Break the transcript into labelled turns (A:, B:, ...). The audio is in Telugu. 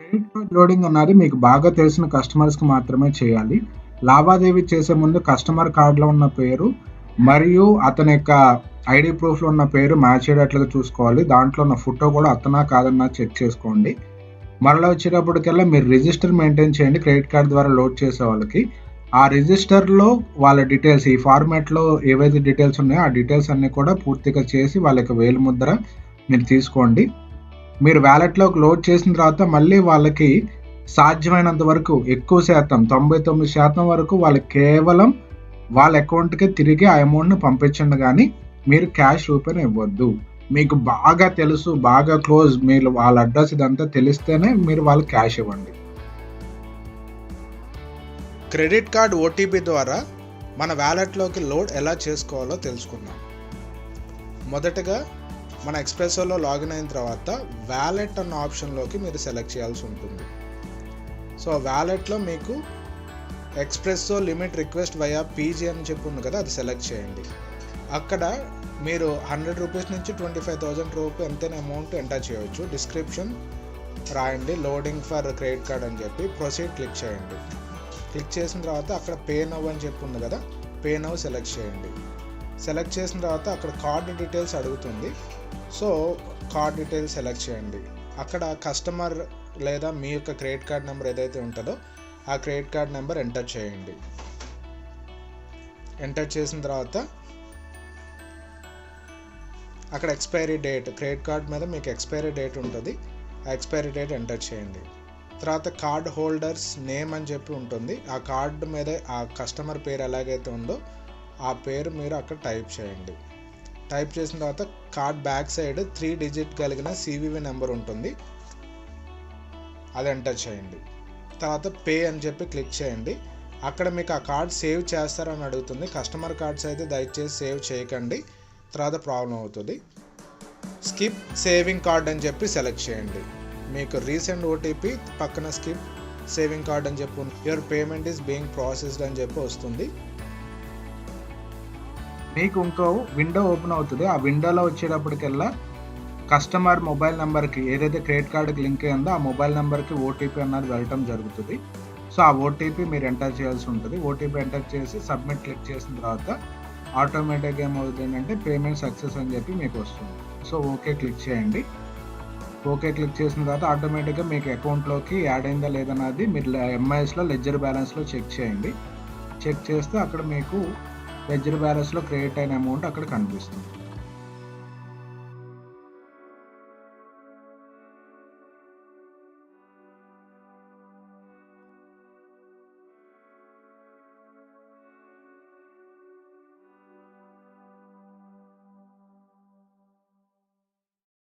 A: క్రెడిట్ కార్డ్ లోడింగ్ అన్నది మీకు బాగా తెలిసిన కస్టమర్స్‌కి మాత్రమే చేయాలి. లావాదేవీ చేసే ముందు కస్టమర్ కార్డ్‌లో ఉన్న పేరు మరియు అతని యొక్క ఐడీ ప్రూఫ్‌లో ఉన్న పేరు మ్యాచ్ అయ్యేటట్లుగా చూసుకోవాలి. దాంట్లో ఉన్న ఫోటో కూడా అతనా కాదన్నా చెక్ చేసుకోండి. మరలా వచ్చేటప్పటికల్లా మీరు రిజిస్టర్ మెయింటైన్ చేయండి క్రెడిట్ కార్డ్ ద్వారా లోడ్ చేసే వాళ్ళకి. ఆ రిజిస్టర్‌లో వాళ్ళ డీటెయిల్స్ ఈ ఫార్మాట్‌లో ఏవైతే డీటెయిల్స్ ఉన్నాయో ఆ డీటెయిల్స్ అన్నీ కూడా పూర్తిగా చేసి వాళ్ళ యొక్క వేలిముద్ర మీరు తీసుకోండి. మీరు వాలెట్‌లోకి లోడ్ చేసిన తర్వాత మళ్ళీ వాళ్ళకి సాధ్యమైనంత వరకు ఎక్కువ శాతం 99% వరకు వాళ్ళకి కేవలం వాళ్ళ అకౌంట్‌కే తిరిగి ఆ అమౌంట్‌ని పంపించండి గానీ, మీరు క్యాష్ రూపేణ ఇవ్వద్దు. మీకు బాగా తెలుసు, బాగా క్లోజ్ మీరు వాళ్ళ అడ్రెస్ ఇదంతా తెలిస్తేనే మీరు వాళ్ళకి క్యాష్ ఇవ్వండి.
B: క్రెడిట్ కార్డ్ ఓటీపీ ద్వారా మన వ్యాలెట్లోకి లోడ్ ఎలా చేసుకోవాలో తెలుసుకుందాం. మొదటగా మన ఎక్స్ప్రెస్సోలో లాగిన్ అయిన తర్వాత వ్యాలెట్ అన్న ఆప్షన్లోకి మీరు సెలెక్ట్ చేయాల్సి ఉంటుంది. సో వ్యాలెట్లో మీకు espresso limit request via PG అని చెప్పి ఉంది కదా, అది సెలెక్ట్ చేయండి. అక్కడ మీరు 100 రూపీస్ నుంచి 25,000 రూపీ ఎంతైనా అమౌంట్ ఎంటర్ చేయవచ్చు. డిస్క్రిప్షన్ రాయండి లోడింగ్ ఫర్ క్రెడిట్ కార్డ్ అని చెప్పి ప్రొసీడ్ క్లిక్ చేయండి. క్లిక్ చేసిన తర్వాత అక్కడ పే నౌ అని చెప్పి ఉంది కదా, పే నౌ సెలెక్ట్ చేయండి. సెలెక్ట్ చేసిన తర్వాత అక్కడ కార్డ్ డీటెయిల్స్ అడుగుతుంది. సో కార్డ్ డీటెయిల్స్ సెలెక్ట్ చేయండి. అక్కడ కస్టమర్ లేదా మీ యొక్క క్రెడిట్ కార్డ్ నెంబర్ ఏదైతే ఉంటుందో ఆ క్రెడిట్ కార్డ్ నెంబర్ ఎంటర్ చేయండి. ఎంటర్ చేసిన తర్వాత అక్కడ ఎక్స్పైరీ డేట్, క్రెడిట్ కార్డ్ మీద మీకు ఎక్స్పైరీ డేట్ ఉంటుంది, ఆ ఎక్స్పైరీ డేట్ ఎంటర్ చేయండి. తర్వాత కార్డ్ హోల్డర్స్ నేమ్ అని చెప్పి ఉంటుంది, ఆ కార్డు మీద ఆ కస్టమర్ పేరు ఎలాగైతే ఉందో ఆ పేరు మీరు అక్కడ టైప్ చేయండి. టైప్ చేసిన తర్వాత కార్డ్ బ్యాక్ సైడ్ 3 డిజిట్ కలిగిన సివివి నెంబర్ ఉంటుంది, అది ఎంటర్ చేయండి. తర్వాత పే అని చెప్పి క్లిక్ చేయండి. అక్కడ మీకు ఆ కార్డ్ సేవ్ చేస్తారని అడుగుతుంది. కస్టమర్ కార్డ్స్ అయితే దయచేసి సేవ్ చేయకండి, తర్వాత ప్రాబ్లం అవుతుంది. స్కిప్ సేవింగ్ కార్డ్ అని చెప్పి సెలెక్ట్ చేయండి. మీకు రీసెంట్ ఓటీపీ పక్కన స్కిప్ సేవింగ్ కార్డ్ అని చెప్పి your payment is being processed అని చెప్పి వస్తుంది.
A: మీకు ఇంకో విండో ఓపెన్ అవుతుంది. ఆ విండోలో వచ్చేటప్పటికల్లా కస్టమర్ మొబైల్ నెంబర్కి ఏదైతే క్రెడిట్ కార్డుకి లింక్ అయిందో ఆ మొబైల్ నెంబర్కి ఓటీపీ అన్నది వెళ్ళటం జరుగుతుంది. సో ఆ ఓటీపీ మీరు ఎంటర్ చేయాల్సి ఉంటుంది. ఓటీపీ ఎంటర్ చేసి సబ్మిట్ క్లిక్ చేసిన తర్వాత ఆటోమేటిక్గా ఏమవుతుంది అంటే పేమెంట్ సక్సెస్ అని చెప్పి మీకు వస్తుంది. సో ఓకే క్లిక్ చేయండి. ఓకే క్లిక్ చేసిన తర్వాత ఆటోమేటిక్గా మీకు అకౌంట్లోకి యాడ్ అయిందా లేదన్నది మీరు ఎంఐఎస్లో లెడ్జర్ బ్యాలెన్స్లో చెక్ చేయండి. చెక్ చేస్తే అక్కడ మీకు లెడ్జర్ బ్యాలెన్స్లో క్రెడిట్ అయిన అమౌంట్ అక్కడ కనిపిస్తుంది.